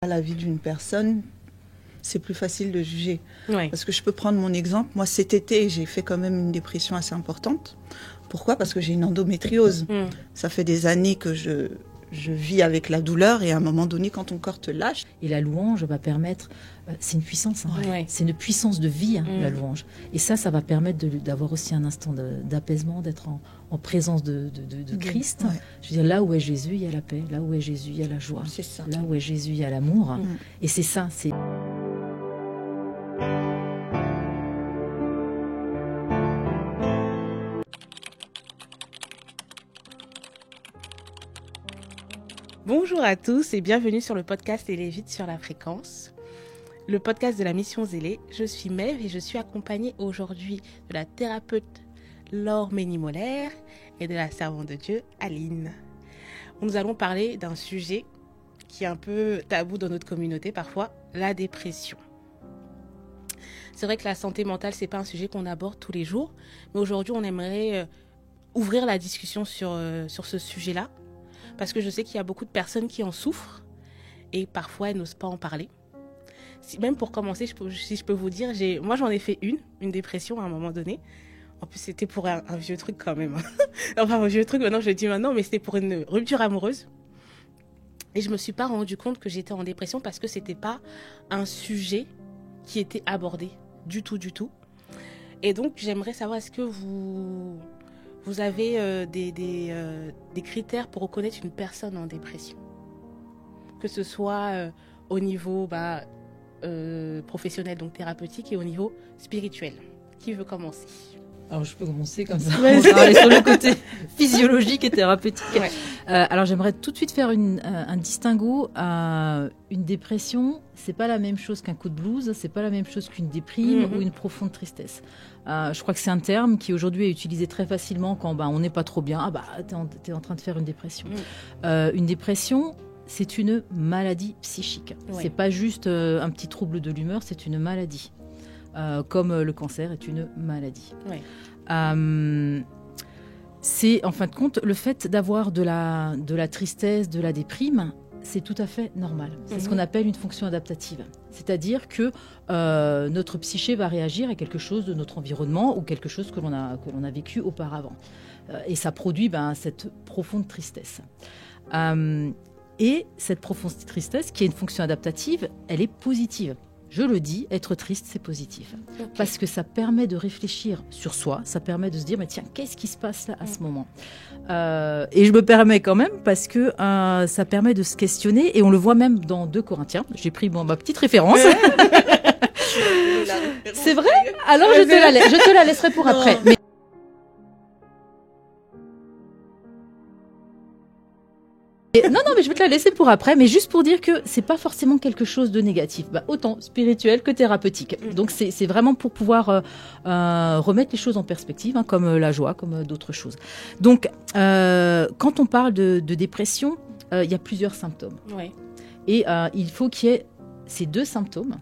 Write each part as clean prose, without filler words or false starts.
La vie d'une personne, c'est plus facile de juger. Ouais. Parce que je peux prendre mon exemple. Moi, cet été, j'ai fait quand même une dépression assez importante. Pourquoi ? Parce que j'ai une endométriose. Ça fait des années que je vis avec la douleur et à un moment donné, quand ton corps te lâche. Et la louange va permettre, c'est une puissance, Ouais. c'est une puissance de vie, la louange. Et ça va permettre d'avoir aussi un instant d'apaisement, d'être en présence de Christ. Ouais. Je veux dire, là où est Jésus, il y a la paix. Là où est Jésus, il y a la joie. C'est ça. Là où est Jésus, il y a l'amour. Et c'est ça, c'est... Bonjour à tous et bienvenue sur le podcast Élévite sur la fréquence, le podcast de la mission Zélé. Je suis Maeve et je suis accompagnée aujourd'hui de la thérapeute Laure Ménimolaire et de la servante de Dieu Aline. Nous allons parler d'un sujet qui est un peu tabou dans notre communauté parfois, la dépression. C'est vrai que la santé mentale, c'est pas un sujet qu'on aborde tous les jours, mais aujourd'hui on aimerait ouvrir la discussion sur ce sujet-là. Parce que je sais qu'il y a beaucoup de personnes qui en souffrent et parfois elles n'osent pas en parler. Même pour commencer, si je peux vous dire, moi j'en ai fait une dépression à un moment donné. En plus c'était pour un vieux truc quand même. Enfin un vieux truc, maintenant je le dis maintenant, mais c'était pour une rupture amoureuse. Et je me suis pas rendu compte que j'étais en dépression parce que c'était pas un sujet qui était abordé du tout. Et donc j'aimerais savoir, est-ce que vous avez des critères pour reconnaître une personne en dépression, que ce soit au niveau professionnel, donc thérapeutique, et au niveau spirituel. Qui veut commencer ? Alors je peux commencer comme ça. On va aller sur le côté physiologique et thérapeutique. Ouais. Alors j'aimerais tout de suite faire un distinguo. Une dépression, c'est pas la même chose qu'un coup de blues, c'est pas la même chose qu'une déprime ou une profonde tristesse. Je crois que c'est un terme qui aujourd'hui est utilisé très facilement quand on n'est pas trop bien. Ah bah t'es en train de faire une dépression. Une dépression, c'est une maladie psychique. Ouais. C'est pas juste un petit trouble de l'humeur, c'est une maladie. Comme le cancer est une maladie. Ouais. C'est en fin de compte le fait d'avoir de la tristesse, de la déprime, c'est tout à fait normal. C'est ce qu'on appelle une fonction adaptative. C'est-à-dire que notre psyché va réagir à quelque chose de notre environnement ou quelque chose que l'on a vécu auparavant. Et ça produit cette profonde tristesse. Et cette profonde tristesse, qui est une fonction adaptative, elle est positive. Je le dis, être triste, c'est positif. Okay. Parce que ça permet de réfléchir sur soi, ça permet de se dire, mais tiens, qu'est-ce qui se passe là à ce moment ? Et je me permets quand même, parce que ça permet de se questionner, et on le voit même dans 2 Corinthiens. J'ai pris ma petite référence. C'est vrai ? Alors je te la laisserai pour après. Mais... Non, mais je vais te la laisser pour après, mais juste pour dire que c'est pas forcément quelque chose de négatif, autant spirituel que thérapeutique. Donc c'est vraiment pour pouvoir remettre les choses en perspective, comme la joie, comme d'autres choses. Donc quand on parle de dépression, il y a plusieurs symptômes. Ouais. Et il faut qu'il y ait ces 2 symptômes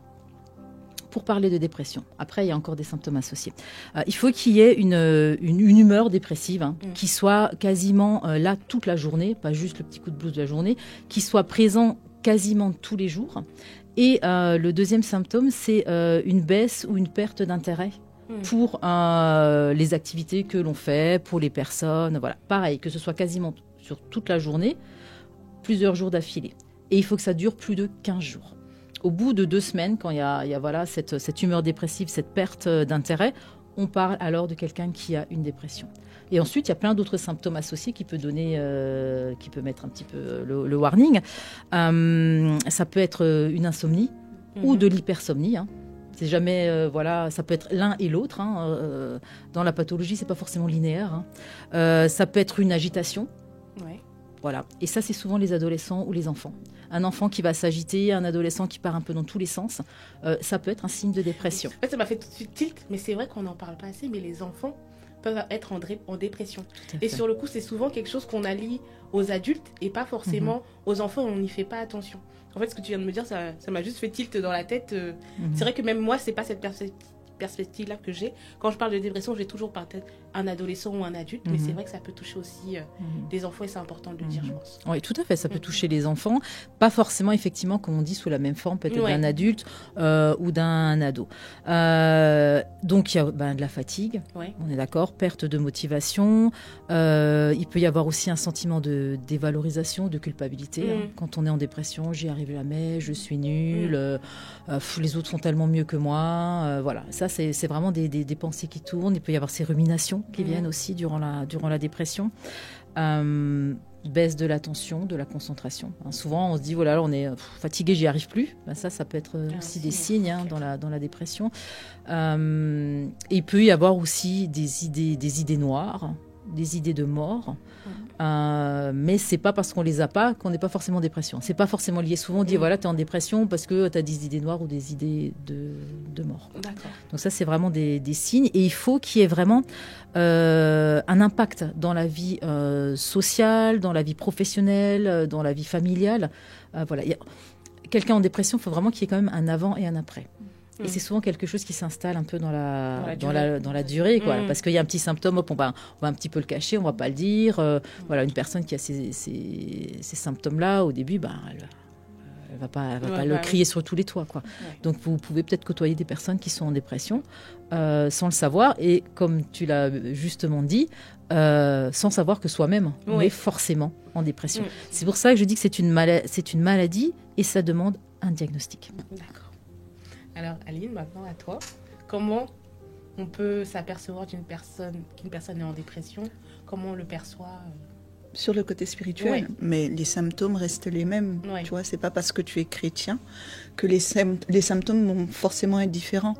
pour parler de dépression. Après, il y a encore des symptômes associés. Il faut qu'il y ait une humeur dépressive qui soit quasiment là toute la journée, pas juste le petit coup de blues de la journée, qui soit présent quasiment tous les jours. Et le deuxième symptôme, c'est une baisse ou une perte d'intérêt pour les activités que l'on fait, pour les personnes. Voilà. Pareil, que ce soit quasiment sur toute la journée, plusieurs jours d'affilée. Et il faut que ça dure plus de 15 jours. Au bout de 2 semaines, quand il y a voilà, cette humeur dépressive, cette perte d'intérêt, on parle alors de quelqu'un qui a une dépression. Et ensuite, il y a plein d'autres symptômes associés qui peut mettre un petit peu le warning. Ça peut être une insomnie ou de l'hypersomnie. C'est jamais, ça peut être l'un et l'autre. Dans la pathologie, c'est pas forcément linéaire. Ça peut être une agitation. Ouais. Voilà. Et ça, c'est souvent les adolescents ou les enfants. Un enfant qui va s'agiter, un adolescent qui part un peu dans tous les sens, ça peut être un signe de dépression. En fait, ça m'a fait tout de suite tilt, mais c'est vrai qu'on n'en parle pas assez, mais les enfants peuvent être en dépression. Et sur le coup, c'est souvent quelque chose qu'on allie aux adultes et pas forcément aux enfants, et on n'y fait pas attention. En fait, ce que tu viens de me dire, ça m'a juste fait tilt dans la tête. C'est vrai que même moi, c'est pas cette perspective-là que j'ai. Quand je parle de dépression, j'ai toujours par tête un adolescent ou un adulte, mais c'est vrai que ça peut toucher aussi des enfants et c'est important de le dire, je pense. Oui, tout à fait, ça peut toucher les enfants, pas forcément effectivement, comme on dit, sous la même forme peut-être d'un adulte ou d'un ado. Donc il y a de la fatigue, on est d'accord, perte de motivation, il peut y avoir aussi un sentiment de dévalorisation, de culpabilité. Quand on est en dépression, j'y arrive jamais, je suis nulle, les autres font tellement mieux que moi. Voilà, ça c'est vraiment des pensées qui tournent. Il peut y avoir ces ruminations qui viennent aussi durant la dépression. Baisse de l'attention, de la concentration. Souvent, on se dit, voilà, on est fatigué, j'y arrive plus. Ça peut être aussi des signes dans la dépression. Il peut y avoir aussi des idées noires, des idées de mort. Mais c'est pas parce qu'on les a pas qu'on n'est pas forcément en dépression. C'est pas forcément lié. Souvent, on dit, voilà, tu es en dépression parce que tu as des idées noires ou des idées de mort. D'accord. Donc ça, c'est vraiment des signes. Et il faut qu'il y ait vraiment un impact dans la vie sociale, dans la vie professionnelle, dans la vie familiale. Voilà. Quelqu'un en dépression, il faut vraiment qu'il y ait quand même un avant et un après. Et c'est souvent quelque chose qui s'installe un peu dans la durée, quoi. Parce qu'il y a un petit symptôme, on va un petit peu le cacher, on va pas le dire. Voilà, une personne qui a ces symptômes-là, au début, elle va pas le crier sur tous les toits, quoi. Ouais. Donc vous pouvez peut-être côtoyer des personnes qui sont en dépression sans le savoir, et comme tu l'as justement dit, sans savoir que soi-même on est forcément en dépression. C'est pour ça que je dis que c'est une maladie et ça demande un diagnostic. D'accord. Alors Aline, maintenant à toi, comment on peut s'apercevoir qu'une personne est en dépression? Comment on le perçoit sur le côté spirituel, mais les symptômes restent les mêmes. Tu vois, c'est pas parce que tu es chrétien que les symptômes vont forcément être différents.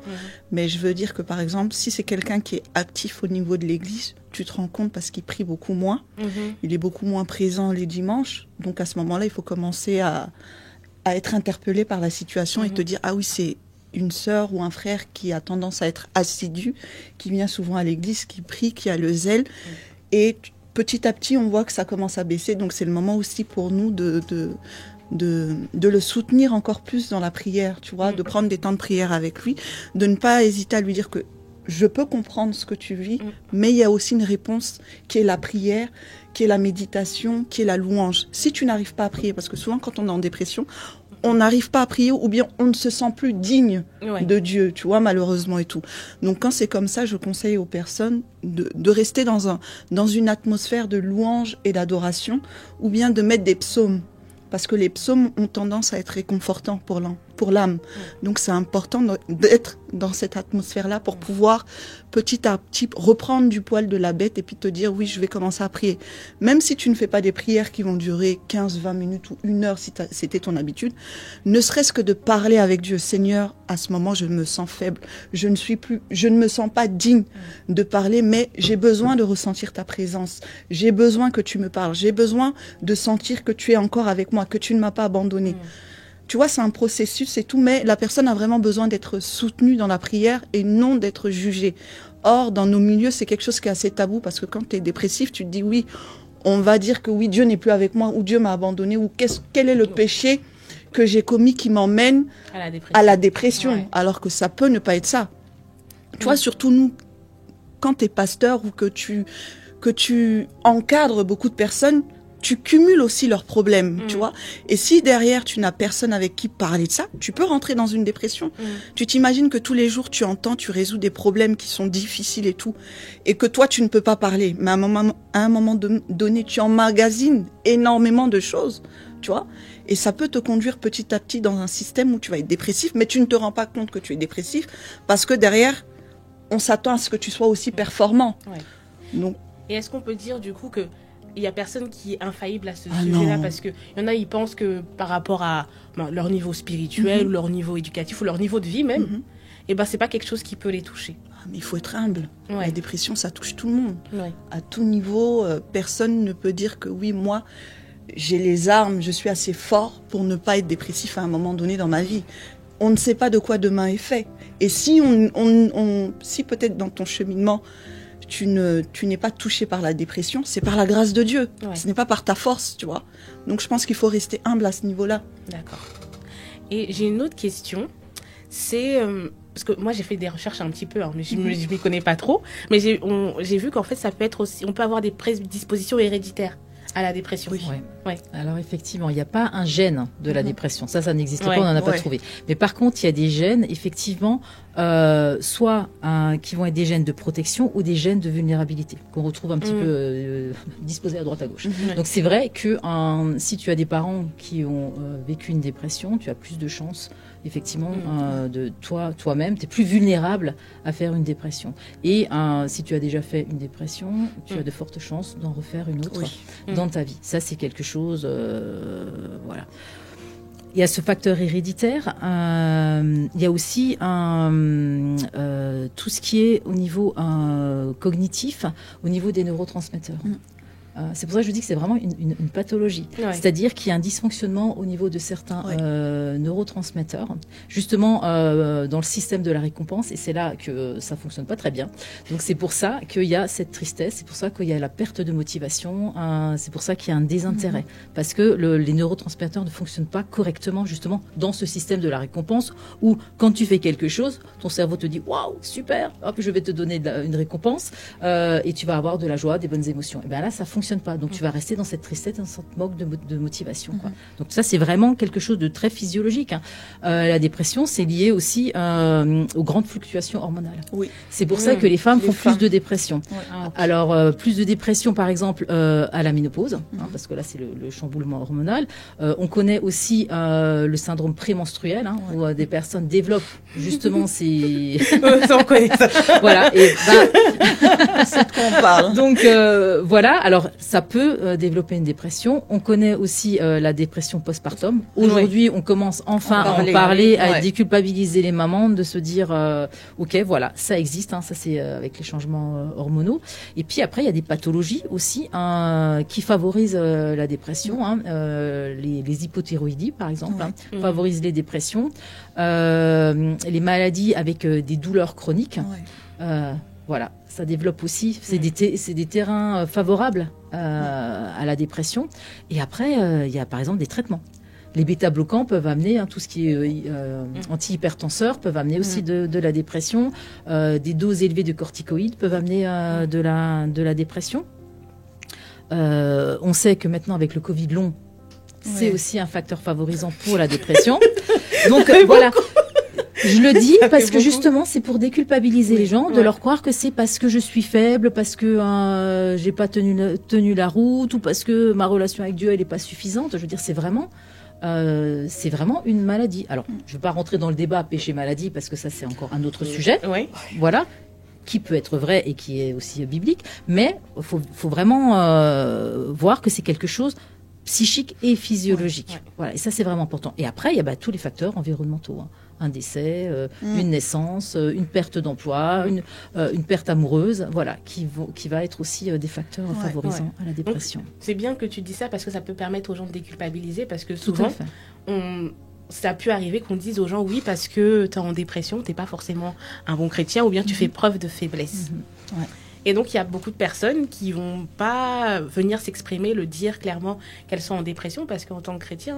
Mais je veux dire que, par exemple, si c'est quelqu'un qui est actif au niveau de l'église, tu te rends compte parce qu'il prie beaucoup moins, il est beaucoup moins présent les dimanches. Donc à ce moment-là, il faut commencer à être interpellé par la situation et te dire, ah oui, c'est une sœur ou un frère qui a tendance à être assidu, qui vient souvent à l'église, qui prie, qui a le zèle. Et petit à petit, on voit que ça commence à baisser. Donc, c'est le moment aussi pour nous de le soutenir encore plus dans la prière, tu vois, de prendre des temps de prière avec lui, de ne pas hésiter à lui dire que je peux comprendre ce que tu vis, mais il y a aussi une réponse qui est la prière, qui est la méditation, qui est la louange. Si tu n'arrives pas à prier, parce que souvent, quand on est en dépression, on n'arrive pas à prier ou bien on ne se sent plus digne de Dieu, tu vois, malheureusement et tout. Donc quand c'est comme ça, je conseille aux personnes de rester dans une atmosphère de louange et d'adoration, ou bien de mettre des psaumes, parce que les psaumes ont tendance à être réconfortants pour l'âme. Donc c'est important d'être dans cette atmosphère-là pour pouvoir petit à petit reprendre du poil de la bête et puis te dire oui, je vais commencer à prier. Même si tu ne fais pas des prières qui vont durer 15, 20 minutes ou 1 heure si c'était ton habitude, ne serait-ce que de parler avec Dieu. Seigneur, à ce moment, je me sens faible. Je ne me sens pas digne de parler, mais j'ai besoin de ressentir ta présence. J'ai besoin que tu me parles. J'ai besoin de sentir que tu es encore avec moi, que tu ne m'as pas abandonné. Tu vois, c'est un processus et tout, mais la personne a vraiment besoin d'être soutenue dans la prière et non d'être jugée. Or, dans nos milieux, c'est quelque chose qui est assez tabou parce que quand tu es dépressif, tu te dis oui, on va dire que oui, Dieu n'est plus avec moi ou Dieu m'a abandonné ou quel est le péché que j'ai commis qui m'emmène à la dépression, alors que ça peut ne pas être ça. Tu vois, surtout nous, quand tu es pasteur ou que tu encadres beaucoup de personnes, tu cumules aussi leurs problèmes, tu vois. Et si derrière, tu n'as personne avec qui parler de ça, tu peux rentrer dans une dépression. Tu t'imagines que tous les jours, tu résous des problèmes qui sont difficiles et tout, et que toi, tu ne peux pas parler. Mais à un moment donné, tu emmagasines énormément de choses, tu vois. Et ça peut te conduire petit à petit dans un système où tu vas être dépressif, mais tu ne te rends pas compte que tu es dépressif, parce que derrière, on s'attend à ce que tu sois aussi performant. Donc, et est-ce qu'on peut dire du coup que il n'y a personne qui est infaillible à ce sujet-là, parce qu'il y en a, ils pensent que par rapport à leur niveau spirituel, ou leur niveau éducatif, ou leur niveau de vie même, et c'est pas quelque chose qui peut les toucher. Mais il faut être humble. La dépression, ça touche tout le monde. À tout niveau, personne ne peut dire que oui, moi, j'ai les armes, je suis assez fort pour ne pas être dépressif à un moment donné dans ma vie. On ne sait pas de quoi demain est fait. Et si si peut-être dans ton cheminement, tu n'es pas touché par la dépression, c'est par la grâce de Dieu. Ce n'est pas par ta force, tu vois. Donc je pense qu'il faut rester humble à ce niveau-là. D'accord. Et j'ai une autre question. C'est parce que moi j'ai fait des recherches un petit peu, hein, mais je m'y connais pas trop, mais j'ai vu qu'en fait ça peut être aussi, on peut avoir des prédispositions héréditaires à la dépression. Oui. Ouais. Alors effectivement, il n'y a pas un gène de la dépression. Ça n'existe pas, on n'en a pas trouvé. Mais par contre, il y a des gènes, effectivement, soit qui vont être des gènes de protection ou des gènes de vulnérabilité, qu'on retrouve un petit peu disposés à droite à gauche. Donc c'est vrai que si tu as des parents qui ont vécu une dépression, tu as plus de chances, effectivement, de toi-même, tu es plus vulnérable à faire une dépression. Et si tu as déjà fait une dépression, tu as de fortes chances d'en refaire une autre dans ta vie. Ça, c'est quelque chose... voilà. Il y a ce facteur héréditaire. Il y a aussi tout ce qui est au niveau cognitif, au niveau des neurotransmetteurs. C'est pour ça que je dis que c'est vraiment une pathologie. Ouais. C'est-à-dire qu'il y a un dysfonctionnement au niveau de certains neurotransmetteurs, justement dans le système de la récompense, et c'est là que ça fonctionne pas très bien. Donc c'est pour ça qu'il y a cette tristesse, c'est pour ça qu'il y a la perte de motivation, c'est pour ça qu'il y a un désintérêt, parce que les neurotransmetteurs ne fonctionnent pas correctement justement dans ce système de la récompense, où quand tu fais quelque chose, ton cerveau te dit waouh super, hop je vais te donner une récompense et tu vas avoir de la joie, des bonnes émotions. Et bien là ça fonctionne pas. Donc tu vas rester dans cette tristesse, dans cette manque de motivation. Quoi. Donc ça, c'est vraiment quelque chose de très physiologique. Hein. La dépression, c'est lié aussi aux grandes fluctuations hormonales. Oui. C'est pour ça que les femmes font plus de dépression. Ouais. Alors, plus de dépression, par exemple, à la ménopause, parce que là, c'est le chamboulement hormonal. On connaît aussi le syndrome prémenstruel, où des personnes développent justement ces... ça, on connaît ça. Voilà. Et c'est de quoi on parle. Donc, voilà. Alors, ça peut développer une dépression. On connaît aussi la dépression postpartum. Aujourd'hui, on commence enfin à en parler, à déculpabiliser les mamans, de se dire ok, voilà, ça existe. Ça c'est avec les changements hormonaux. Et puis après, il y a des pathologies aussi qui favorisent la dépression. Les hypothyroïdies, par exemple, favorisent les dépressions. Les maladies avec des douleurs chroniques. Voilà, ça développe aussi. C'est des terrains favorables à la dépression. Et après, il y a par exemple des traitements. Les bêta-bloquants peuvent amener, tout ce qui est antihypertenseurs peuvent amener aussi de la dépression. Des doses élevées de corticoïdes peuvent amener de la dépression. On sait que maintenant, avec le Covid long, c'est aussi un facteur favorisant pour la dépression. Donc voilà. Je le dis parce que justement, c'est pour déculpabiliser les gens, de leur croire que c'est parce que je suis faible, parce que j'ai pas tenu la route, ou parce que ma relation avec Dieu elle est pas suffisante. Je veux dire, c'est vraiment une maladie. Alors, je vais pas rentrer dans le débat péché-maladie parce que ça c'est encore un autre sujet. Voilà, qui peut être vrai et qui est aussi biblique, mais faut vraiment voir que c'est quelque chose psychique et physiologique. Voilà, et ça c'est vraiment important. Et après, il y a tous les facteurs environnementaux. Un décès, une naissance, une perte d'emploi, une perte amoureuse, voilà, qui va être aussi des facteurs favorisants à la dépression. Donc, c'est bien que tu dis ça parce que ça peut permettre aux gens de déculpabiliser, parce que souvent, ça a pu arriver qu'on dise aux gens oui, parce que tu es en dépression, tu n'es pas forcément un bon chrétien, ou bien tu fais preuve de faiblesse. Et donc, il y a beaucoup de personnes qui ne vont pas venir s'exprimer, le dire clairement qu'elles sont en dépression, parce qu'en tant que chrétien...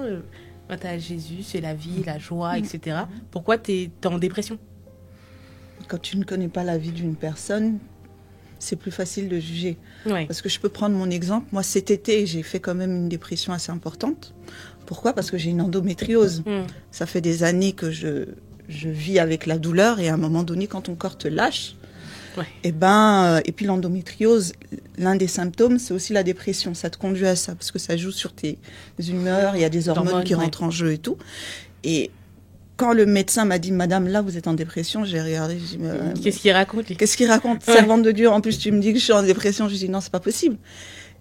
tu as Jésus, c'est la vie, la joie, etc. Pourquoi tu es en dépression ? Quand tu ne connais pas la vie d'une personne, c'est plus facile de juger. Parce que je peux prendre mon exemple. Moi, cet été, j'ai fait quand même une dépression assez importante. Pourquoi ? Parce que j'ai une endométriose. Ça fait des années que je vis avec la douleur, et à un moment donné, quand ton corps te lâche, et puis l'endométriose, l'un des symptômes, c'est aussi la dépression. Ça te conduit à ça, parce que ça joue sur tes humeurs, il y a des hormones qui rentrent en jeu et tout. Et quand le médecin m'a dit, madame, là, vous êtes en dépression, j'ai regardé, j'ai dit, qu'est-ce qu'il raconte lui ? Qu'est-ce qu'il raconte ? Servante de Dieu, en plus, tu me dis que je suis en dépression. Je dis, non, c'est pas possible.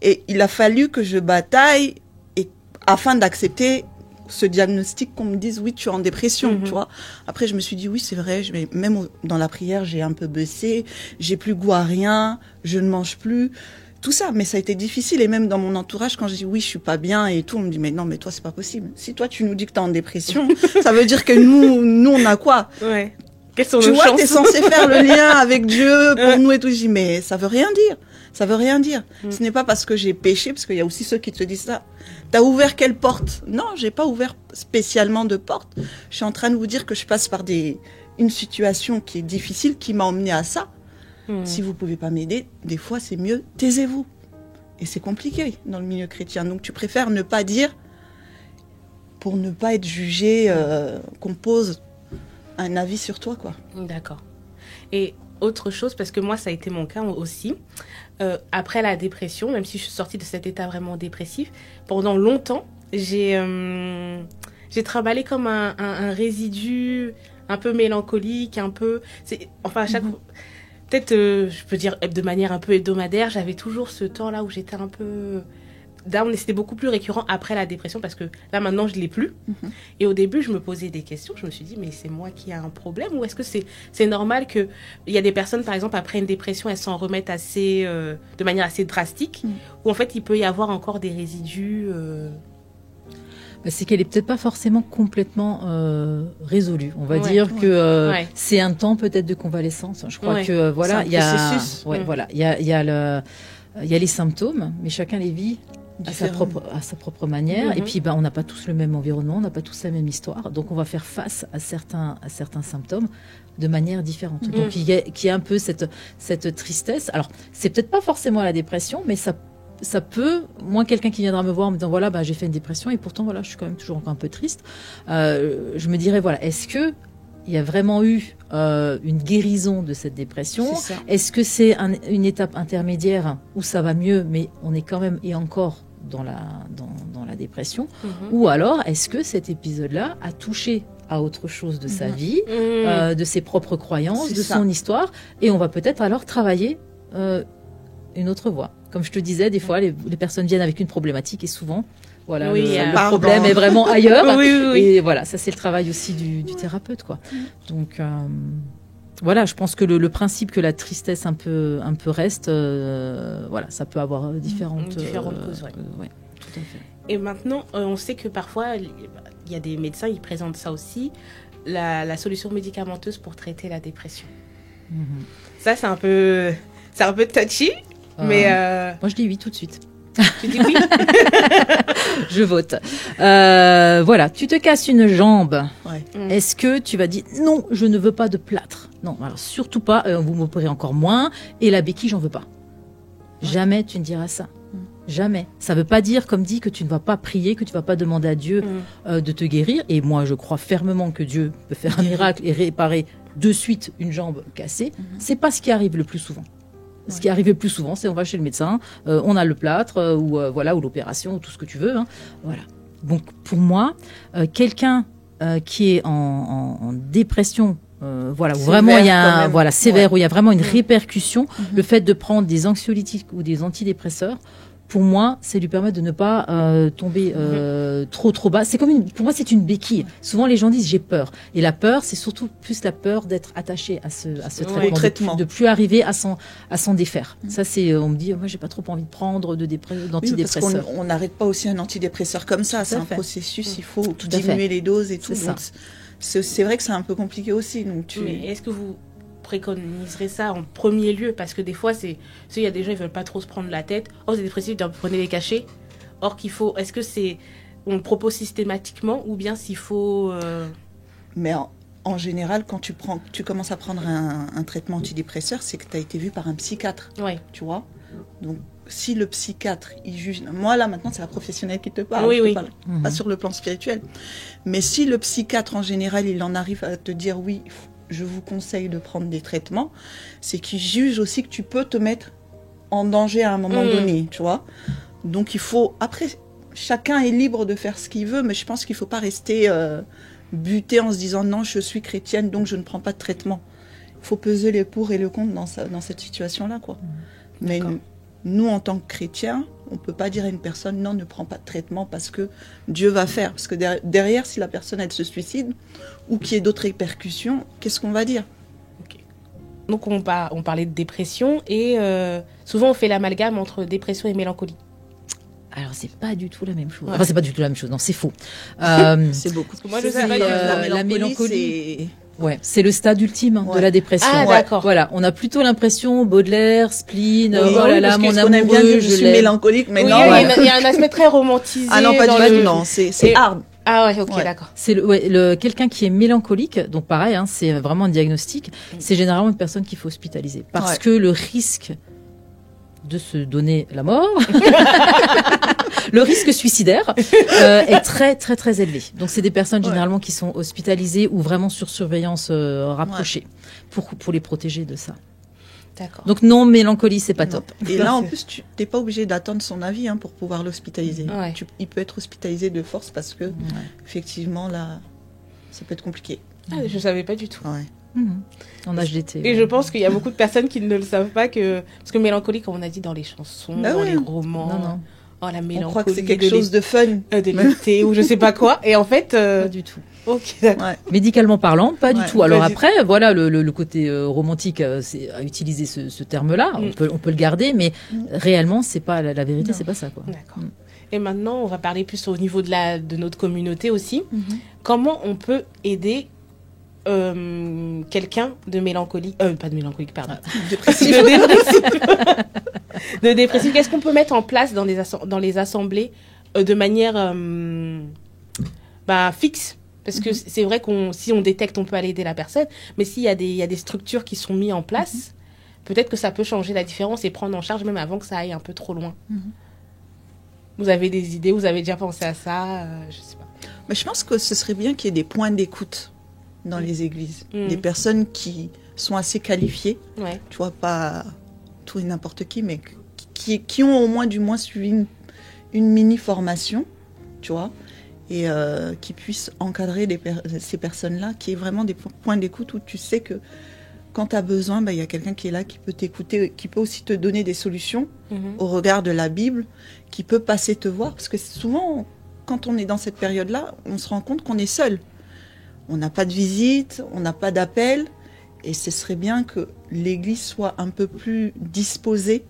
Et il a fallu que je bataille afin d'accepter ce diagnostic, qu'on me dise oui, tu es en dépression, tu vois. Après, je me suis dit oui, c'est vrai, même dans la prière, j'ai un peu baissé, j'ai plus goût à rien, je ne mange plus, tout ça. Mais ça a été difficile, et même dans mon entourage, quand je dis oui, je suis pas bien et tout, on me dit mais non, mais toi, c'est pas possible. Si toi, tu nous dis que tu es en dépression, ça veut dire que nous, on a quoi ? Quelles sont tu nos vois, chances? t'es censé faire le lien avec Dieu pour nous et tout. Je dis, mais ça veut rien dire. Ça veut rien dire. Ce n'est pas parce que j'ai péché, parce qu'il y a aussi ceux qui te disent ça. T'as ouvert quelle porte? Non, j'ai pas ouvert spécialement de porte. Je suis en train de vous dire que je passe par une situation qui est difficile, qui m'a emmené à ça. Si vous pouvez pas m'aider, des fois c'est mieux, taisez-vous. Et c'est compliqué dans le milieu chrétien. Donc tu préfères ne pas dire pour ne pas être jugé, qu'on pose un avis sur toi, quoi. D'accord. Et autre chose, parce que moi, ça a été mon cas aussi. Après la dépression, même si je suis sortie de cet état vraiment dépressif, pendant longtemps, j'ai travaillé comme un résidu un peu mélancolique, un peu... Enfin, à chaque fois... Peut-être, je peux dire de manière un peu hebdomadaire, j'avais toujours ce temps-là où j'étais un peu... down, et c'était beaucoup plus récurrent après la dépression parce que là maintenant je l'ai plus. Et au début je me posais des questions, je me suis dit mais c'est moi qui ai un problème ou est-ce que c'est normal que il y a des personnes par exemple après une dépression elles s'en remettent assez de manière assez drastique ou en fait il peut y avoir encore des résidus C'est qu'elle est peut-être pas forcément complètement résolue. On va dire que c'est un temps peut-être de convalescence. Je crois que voilà, il y a voilà, il y a les symptômes, mais chacun les vit à sa propre manière. Et puis, on n'a pas tous le même environnement, on n'a pas tous la même histoire. Donc, on va faire face à certains symptômes de manière différente. Donc, il y a un peu cette tristesse. Alors, c'est peut-être pas forcément la dépression, mais ça peut... Moi, quelqu'un qui viendra me voir en me disant, voilà, j'ai fait une dépression et pourtant, voilà, je suis quand même toujours encore un peu triste. Je me dirais, voilà, est-ce que il y a vraiment eu une guérison de cette dépression? Est-ce que c'est une étape intermédiaire où ça va mieux, mais on est quand même et encore dans la dépression? Ou alors, est-ce que cet épisode-là a touché à autre chose de sa vie, de ses propres croyances, son histoire, et on va peut-être alors travailler une autre voie. Comme je te disais, des fois, les personnes viennent avec une problématique et souvent... Voilà, le problème est vraiment ailleurs. Et voilà, ça c'est le travail aussi du thérapeute, quoi. Donc voilà, je pense que le principe que la tristesse un peu reste, voilà, ça peut avoir différentes causes. Ouais, tout à fait. Et maintenant, on sait que parfois, il y a des médecins, ils présentent ça aussi, la solution médicamenteuse pour traiter la dépression. Ça, c'est un peu touchy, mais moi je dis oui tout de suite. Tu dis oui? Je vote. Voilà, tu te casses une jambe. Est-ce que tu vas dire non, je ne veux pas de plâtre? Non, alors surtout pas. Vous m'opérez encore moins. Et la béquille, j'en veux pas. Jamais tu ne diras ça. Jamais. Ça veut pas dire, comme dit, que tu ne vas pas prier, que tu vas pas demander à Dieu de te guérir. Et moi, je crois fermement que Dieu peut faire un miracle et réparer de suite une jambe cassée. C'est pas ce qui arrive le plus souvent. Ce qui arrive le plus souvent, c'est on va chez le médecin, on a le plâtre ou l'opération, ou tout ce que tu veux. Voilà. Donc pour moi, quelqu'un qui est en dépression, où vraiment il y a sévère, où il y a vraiment une répercussion, le fait de prendre des anxiolytiques ou des antidépresseurs, pour moi, c'est lui permettre de ne pas tomber trop bas. Pour moi, c'est une béquille. Souvent, les gens disent j'ai peur. Et la peur, c'est surtout plus la peur d'être attaché à ce traitement, de plus arriver à s'en défaire. Ça, c'est, on me dit, moi, j'ai pas trop envie de prendre d'antidépresseurs. Parce qu'on n'arrête pas aussi un antidépresseur comme ça. C'est un processus, il faut diminuer les doses et tout. Donc, c'est vrai que c'est un peu compliqué aussi. Donc, mais est-ce que vous préconiserait ça en premier lieu parce que des fois il y a des gens ils veulent pas trop se prendre la tête, c'est dépressif, prenez les cachets, or qu'il faut, est-ce que on le propose systématiquement ou bien s'il faut mais en général quand tu commences à prendre un traitement antidépresseur, c'est que tu as été vu par un psychiatre, tu vois, donc si le psychiatre il juge, moi là maintenant c'est la professionnelle qui te parle, pas sur le plan spirituel, mais si le psychiatre en général il en arrive à te dire oui, je vous conseille de prendre des traitements, c'est qu'ils jugent aussi que tu peux te mettre en danger à un moment donné, tu vois. Donc il faut... Après, chacun est libre de faire ce qu'il veut, mais je pense qu'il ne faut pas rester buté en se disant non, je suis chrétienne, donc je ne prends pas de traitement. Il faut peser les pour et le contre dans cette situation-là, quoi. Mais nous, en tant que chrétiens, on ne peut pas dire à une personne non, ne prends pas de traitement parce que Dieu va faire. Parce que derrière, si la personne, elle se suicide ou qu'il y ait d'autres répercussions, qu'est-ce qu'on va dire? Donc, on parlait de dépression et souvent, on fait l'amalgame entre dépression et mélancolie. Alors, c'est pas du tout la même chose. Enfin, c'est pas du tout la même chose. Non, c'est faux. C'est beaucoup. Moi, je sais pas la mélancolie, Ouais, c'est le stade ultime de la dépression. Ah, d'accord. Voilà, on a plutôt l'impression Baudelaire, spleen, Oui, oh là là, mon on aime bien amoureux, dire je suis l'aime. mélancolique, mais Oui, non. il y a un aspect très romantisé. Ah non, pas dans du le- tout, non, c'est Et- hard. Ah ouais, ok, Ouais. d'accord. C'est quelqu'un qui est mélancolique, donc pareil, hein, c'est vraiment un diagnostic. C'est généralement une personne qu'il faut hospitaliser parce Ouais. que le risque de se donner la mort, le risque suicidaire est très très très élevé. Donc c'est des personnes généralement qui sont hospitalisées ou vraiment sur surveillance rapprochée pour les protéger de ça. D'accord. Donc non, mélancolie, c'est pas top. Et là, en plus, tu n'es pas obligé d'attendre son avis pour pouvoir l'hospitaliser. Ouais. Il peut être hospitalisé de force parce que, effectivement, là, ça peut être compliqué. Ah, je savais pas du tout. Ouais. En HDT. Et je pense qu'il y a beaucoup de personnes qui ne le savent pas parce que mélancolie, comme on a dit dans les chansons, Bah dans oui. les romans. Non. Oh, la mélancolie. On croit que c'est quelque chose de fun. de l'été ou je sais pas quoi. Et en fait, Pas du tout. ok, d'accord. Ouais. Médicalement parlant, pas du Ouais, tout. Alors pas du après, voilà, le côté romantique, c'est à utiliser ce terme-là. On peut le garder, mais réellement, c'est pas la vérité, Non. c'est pas ça, quoi. D'accord. Et maintenant, on va parler plus au niveau de notre communauté aussi. Comment on peut aider quelqu'un de mélancolie, pas de mélancolique, pardon, Dépressif. de dépressif. Qu'est-ce qu'on peut mettre en place dans les assemblées de manière fixe? Parce que c'est vrai si on détecte, on peut aller aider la personne, mais s'il y a des structures qui sont mises en place, peut-être que ça peut changer la différence et prendre en charge même avant que ça aille un peu trop loin. Vous avez des idées? Vous avez déjà pensé à ça? Je sais pas. Mais je pense que ce serait bien qu'il y ait des points d'écoute dans les églises. Des personnes qui sont assez qualifiées. Ouais. Tu vois, pas tout et n'importe qui, mais qui ont au moins, suivi une mini-formation, tu vois, et qui puissent encadrer ces personnes-là, qui est vraiment des points d'écoute où tu sais que quand tu as besoin, il y a quelqu'un qui est là, qui peut t'écouter, qui peut aussi te donner des solutions au regard de la Bible, qui peut passer te voir, parce que souvent, quand on est dans cette période-là, on se rend compte qu'on est seul. On n'a pas de visite, on n'a pas d'appel, et ce serait bien que l'Église soit un peu plus disposée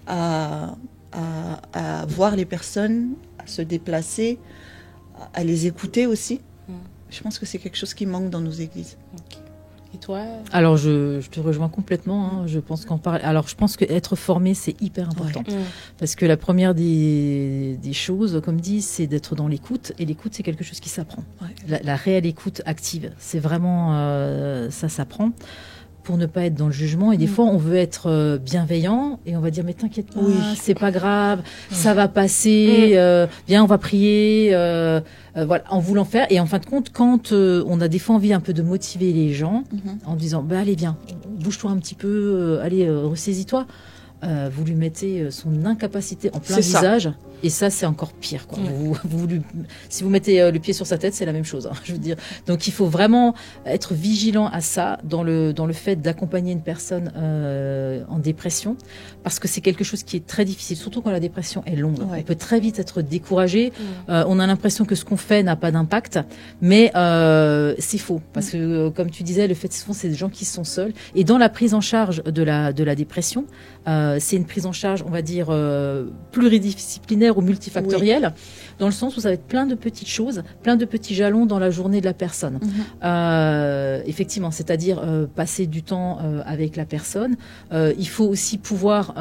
à voir les personnes, à se déplacer, à les écouter aussi. Je pense que c'est quelque chose qui manque dans nos églises. Okay. Et toi? Alors, je te rejoins complètement. Hein. Je pense qu'en parler. Alors, je pense qu'être formé, c'est hyper important. Ouais. Parce que la première des choses, comme dit, c'est d'être dans l'écoute. Et l'écoute, c'est quelque chose qui s'apprend. Ouais. La réelle écoute active, c'est vraiment ça s'apprend. Pour ne pas être dans le jugement. Et des fois, on veut être bienveillant et on va dire, mais t'inquiète pas, c'est pas grave, ça va passer, viens, on va prier, voilà, en voulant faire. Et en fin de compte, quand on a des fois envie un peu de motiver les gens, en disant, allez, viens, bouge-toi un petit peu, allez, ressaisis-toi. Vous lui mettez son incapacité en plein visage. Et ça, c'est encore pire, quoi. Si vous mettez le pied sur sa tête, c'est la même chose, hein, je veux dire. Donc, il faut vraiment être vigilant à ça dans le fait d'accompagner une personne en dépression, parce que c'est quelque chose qui est très difficile, surtout quand la dépression est longue. On peut très vite être découragé. On a l'impression que ce qu'on fait n'a pas d'impact, mais c'est faux, parce que comme tu disais, le fait souvent, c'est des gens qui sont seuls. Et dans la prise en charge de la dépression, c'est une prise en charge, on va dire, pluridisciplinaire ou multifactorielle, dans le sens où ça va être plein de petites choses, plein de petits jalons dans la journée de la personne. Effectivement, c'est-à-dire passer du temps avec la personne. Il faut aussi pouvoir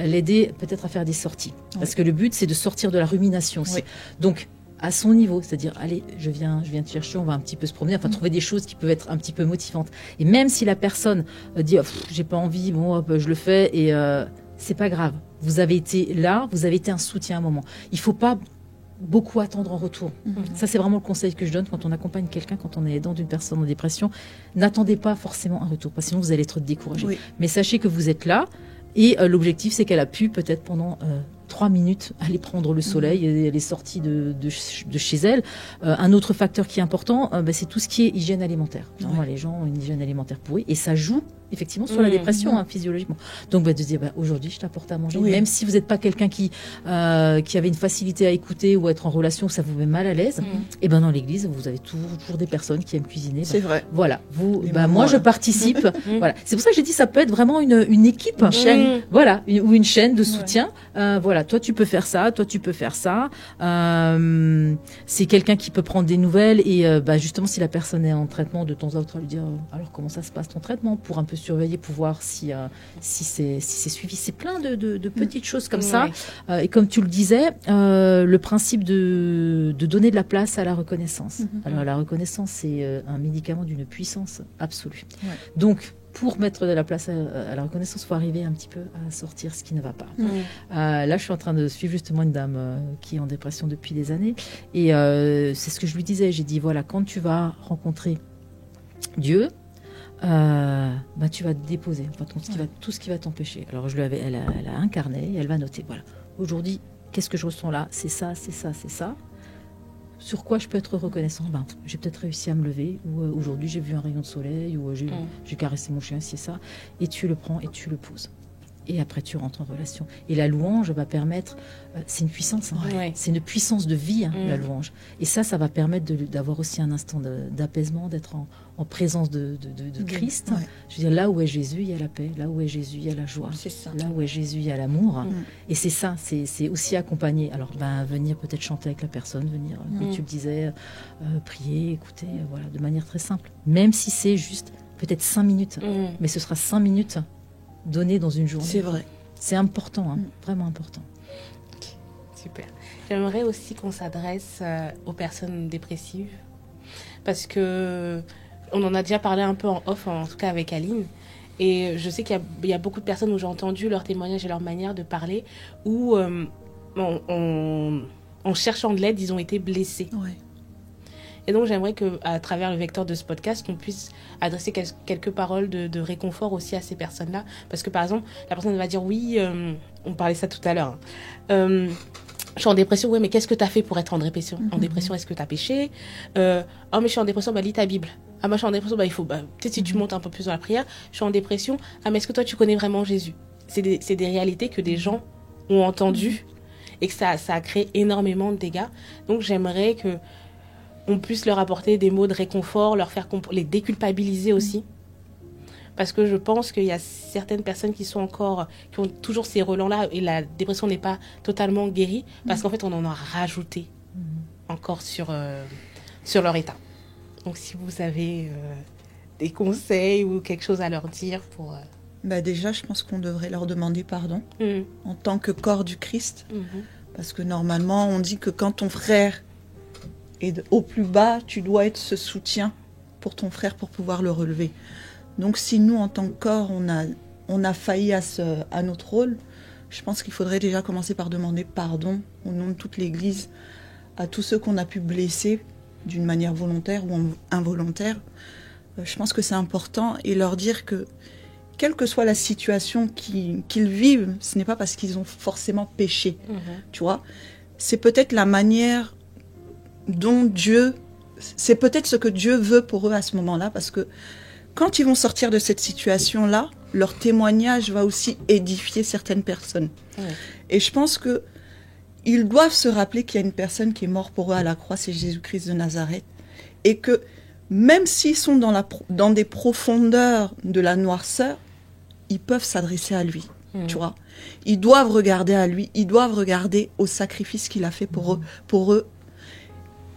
l'aider peut-être à faire des sorties. Parce que le but, c'est de sortir de la rumination aussi. Donc, à son niveau, c'est-à-dire, allez, je viens te chercher, on va un petit peu se promener, enfin trouver des choses qui peuvent être un petit peu motivantes. Et même si la personne dit, j'ai pas envie, bon, hop, je le fais, et c'est pas grave. Vous avez été là, vous avez été un soutien à un moment. Il faut pas beaucoup attendre en retour. Ça, c'est vraiment le conseil que je donne quand on accompagne quelqu'un, quand on est aidant d'une personne en dépression. N'attendez pas forcément un retour, parce que sinon vous allez être découragé. Mais sachez que vous êtes là, et l'objectif, c'est qu'elle a pu peut-être pendant 3 minutes aller prendre le soleil, et elle est sortie de chez elle. Un autre facteur qui est important, c'est tout ce qui est hygiène alimentaire. Les gens ont une hygiène alimentaire pourrie, et ça joue effectivement sur la dépression, physiologiquement. Donc de se dire, aujourd'hui je t'apporte à manger, même si vous n'êtes pas quelqu'un qui avait une facilité à écouter ou à être en relation, ça vous met mal à l'aise, et dans l'église vous avez toujours des personnes qui aiment cuisiner. C'est vrai. Voilà, moi je participe. Voilà, c'est pour ça que j'ai dit ça peut être vraiment une équipe, une chaîne, voilà, ou une chaîne de soutien. Voilà, toi tu peux faire ça, toi tu peux faire ça. C'est quelqu'un qui peut prendre des nouvelles et justement si la personne est en traitement, de temps à autre, lui dire alors comment ça se passe ton traitement, pour un peu surveiller, pour voir si c'est suivi. C'est plein de petites choses comme ça. Et comme tu le disais, le principe de donner de la place à la reconnaissance. Alors la reconnaissance, c'est un médicament d'une puissance absolue. Donc pour mettre de la place à la reconnaissance, il faut arriver un petit peu à sortir ce qui ne va pas. Là, je suis en train de suivre justement une dame qui est en dépression depuis des années. Et c'est ce que je lui disais. J'ai dit, voilà, quand tu vas rencontrer Dieu, tu vas te déposer tout ce qui va t'empêcher. Alors, elle a un carnet et elle va noter. Voilà, aujourd'hui, qu'est-ce que je ressens là ? C'est ça, c'est ça, c'est ça. Sur quoi je peux être reconnaissant ? J'ai peut-être réussi à me lever, ou aujourd'hui j'ai vu un rayon de soleil, ou j'ai caressé mon chien, c'est ça. Et tu le prends et tu le poses. Et après tu rentres en relation. Et la louange va permettre, c'est une puissance, c'est une puissance de vie, la louange. Et ça va permettre d'avoir aussi un instant d'apaisement, d'être en présence de Christ. Je veux dire, là où est Jésus, il y a la paix. Là où est Jésus, il y a la joie. C'est ça. Là où est Jésus, il y a l'amour. Et c'est ça, c'est aussi accompagner. Alors, venir peut-être chanter avec la personne, venir, comme tu le disais, prier, écouter, voilà, de manière très simple. Même si c'est juste peut-être 5 minutes. Mais ce sera 5 minutes données dans une journée. C'est vrai. C'est important, vraiment important. Super. J'aimerais aussi qu'on s'adresse aux personnes dépressives, parce que on en a déjà parlé un peu en off, en tout cas avec Aline. Et je sais qu'il y a beaucoup de personnes où j'ai entendu leurs témoignages et leur manière de parler, où en cherchant de l'aide, ils ont été blessés. Et donc, j'aimerais qu'à travers le vecteur de ce podcast, on puisse adresser quelques paroles de réconfort aussi à ces personnes-là. Parce que, par exemple, la personne va dire, oui, on parlait ça tout à l'heure, je suis en dépression, oui, mais qu'est-ce que tu as fait pour être en dépression ? En dépression, est-ce que tu as péché ? Oh, mais je suis en dépression, lis ta Bible. Ah, moi, je suis en dépression, il faut, peut-être si tu montes un peu plus dans la prière, je suis en dépression. Ah, mais est-ce que toi, tu connais vraiment Jésus ? C'est des réalités que des gens ont entendues et que ça a créé énormément de dégâts. Donc, j'aimerais que on puisse leur apporter des mots de réconfort, leur faire les déculpabiliser aussi. Parce que je pense qu'il y a certaines personnes qui ont toujours ces relents-là et la dépression n'est pas totalement guérie parce qu'en fait, on en a rajouté encore sur leur état. Donc, si vous avez des conseils ou quelque chose à leur dire pour... Déjà, je pense qu'on devrait leur demander pardon en tant que corps du Christ. Parce que normalement, on dit que quand ton frère est au plus bas, tu dois être ce soutien pour ton frère pour pouvoir le relever. Donc si nous, en tant que corps, on a failli à notre rôle, je pense qu'il faudrait déjà commencer par demander pardon au nom de toute l'Église à tous ceux qu'on a pu blesser d'une manière volontaire ou involontaire. Je pense que c'est important et leur dire que quelle que soit la situation qu'ils vivent, ce n'est pas parce qu'ils ont forcément péché, tu vois. C'est peut-être la manière dont c'est peut-être ce que Dieu veut pour eux à ce moment-là, parce que quand ils vont sortir de cette situation-là, leur témoignage va aussi édifier certaines personnes. Et je pense que ils doivent se rappeler qu'il y a une personne qui est morte pour eux à la croix, c'est Jésus-Christ de Nazareth, et que même s'ils sont dans des profondeurs de la noirceur, ils peuvent s'adresser à lui, tu vois. Ils doivent regarder à lui, ils doivent regarder au sacrifice qu'il a fait pour eux,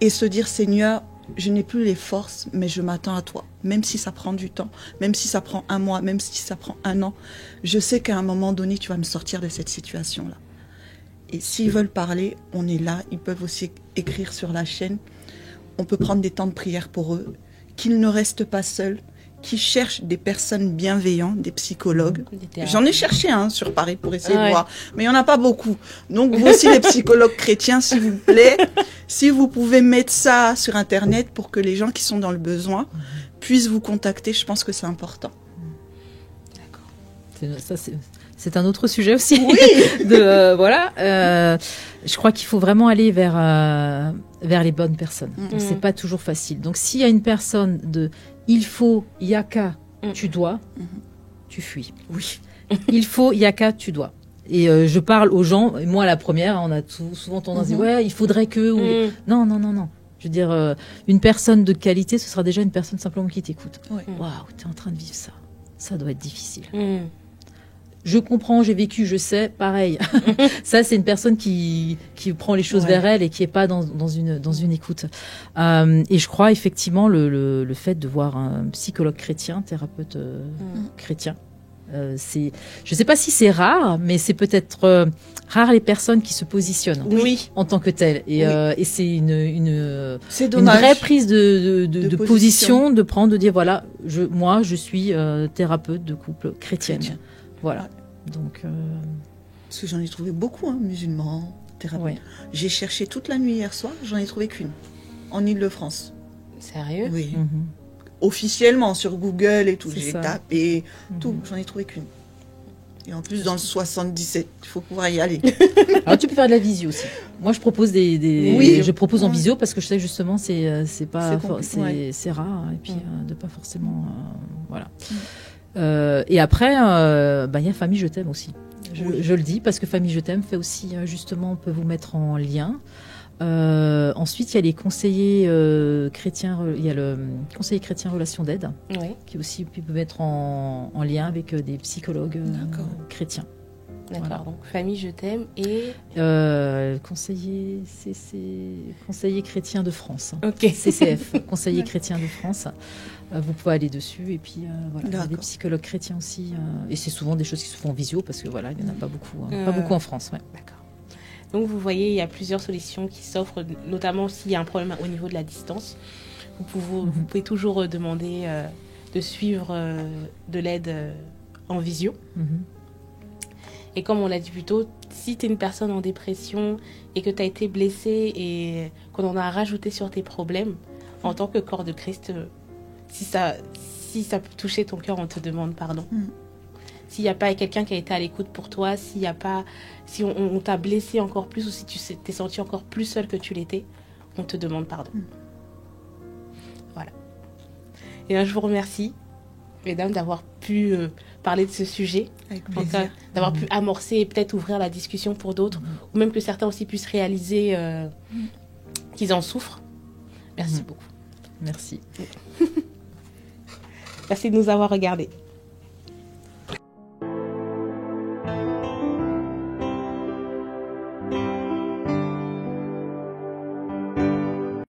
et se dire, Seigneur, je n'ai plus les forces, mais je m'attends à toi. Même si ça prend du temps, même si ça prend 1 mois, même si ça prend 1 an, je sais qu'à un moment donné, tu vas me sortir de cette situation-là. Et s'ils veulent parler, on est là. Ils peuvent aussi écrire sur la chaîne. On peut prendre des temps de prière pour eux. Qu'ils ne restent pas seuls, qu'ils cherchent des personnes bienveillantes, des psychologues. J'en ai cherché sur Paris pour essayer de voir, mais il n'y en a pas beaucoup. Donc vous aussi, les psychologues chrétiens, s'il vous plaît, si vous pouvez mettre ça sur Internet pour que les gens qui sont dans le besoin puissent vous contacter, je pense que c'est important. D'accord. C'est un autre sujet aussi. Oui. Je crois qu'il faut vraiment aller vers les bonnes personnes. C'est pas toujours facile. Donc s'il y a une personne il faut, il y a qu'à, tu dois, tu fuis. Oui. Il faut, il y a qu'à, tu dois. Et je parle aux gens, et moi la première, on a souvent tendance à dire ouais, il faudrait que... Non. Je veux dire, une personne de qualité, ce sera déjà une personne simplement qui t'écoute. Waouh, t'es en train de vivre ça. Ça doit être difficile. je comprends, j'ai vécu, je sais, pareil. Ça, c'est une personne qui prend les choses vers elle et qui est pas dans une écoute. Et je crois effectivement le fait de voir un psychologue chrétien, thérapeute chrétien, je sais pas si c'est rare, mais c'est peut-être rare les personnes qui se positionnent en tant que telles. Et c'est une vraie prise de position, de prendre, de dire voilà, moi je suis thérapeute de couple chrétienne. Voilà. Donc, parce que j'en ai trouvé beaucoup, musulmans, thérapeutes. Ouais. J'ai cherché toute la nuit hier soir, j'en ai trouvé qu'une, en Île-de-France. Sérieux? Oui. Officiellement, sur Google et tout. J'ai tapé, tout, j'en ai trouvé qu'une. Et en plus, dans le 77, il faut pouvoir y aller. Alors, tu peux faire de la visio aussi. Moi, je propose je propose en visio parce que je sais que justement, c'est rare. Et puis, de pas forcément... voilà. Et après, il y a Famille Je t'aime aussi. Je le dis parce que Famille Je t'aime fait aussi, justement, on peut vous mettre en lien. Ensuite, il y a les conseillers chrétiens, il y a le conseiller chrétien relation d'aide, qui aussi peut mettre en lien avec des psychologues chrétiens. D'accord, voilà. Donc Famille Je t'aime et... conseiller chrétien de France. Okay. CCF, conseiller chrétien de France. Vous pouvez aller dessus et puis voilà, il y a des psychologues chrétiens aussi. Et c'est souvent des choses qui se font en visio parce que voilà, il n'y en a pas beaucoup, pas beaucoup en France. Ouais. D'accord. Donc vous voyez, il y a plusieurs solutions qui s'offrent, notamment s'il y a un problème au niveau de la distance. Vous pouvez toujours demander de suivre de l'aide en visio. Et comme on l'a dit plus tôt, si tu es une personne en dépression et que tu as été blessée et qu'on en a rajouté sur tes problèmes, en tant que corps de Christ, si ça peut toucher ton cœur, on te demande pardon. S'il n'y a pas quelqu'un qui a été à l'écoute pour toi, si on t'a blessé encore plus ou si tu t'es senti encore plus seul que tu l'étais, on te demande pardon. Voilà. Et là, je vous remercie, mesdames, d'avoir pu parler de ce sujet. Avec plaisir. D'avoir pu amorcer et peut-être ouvrir la discussion pour d'autres, ou même que certains aussi puissent réaliser qu'ils en souffrent. Merci beaucoup. Merci. Merci de nous avoir regardés.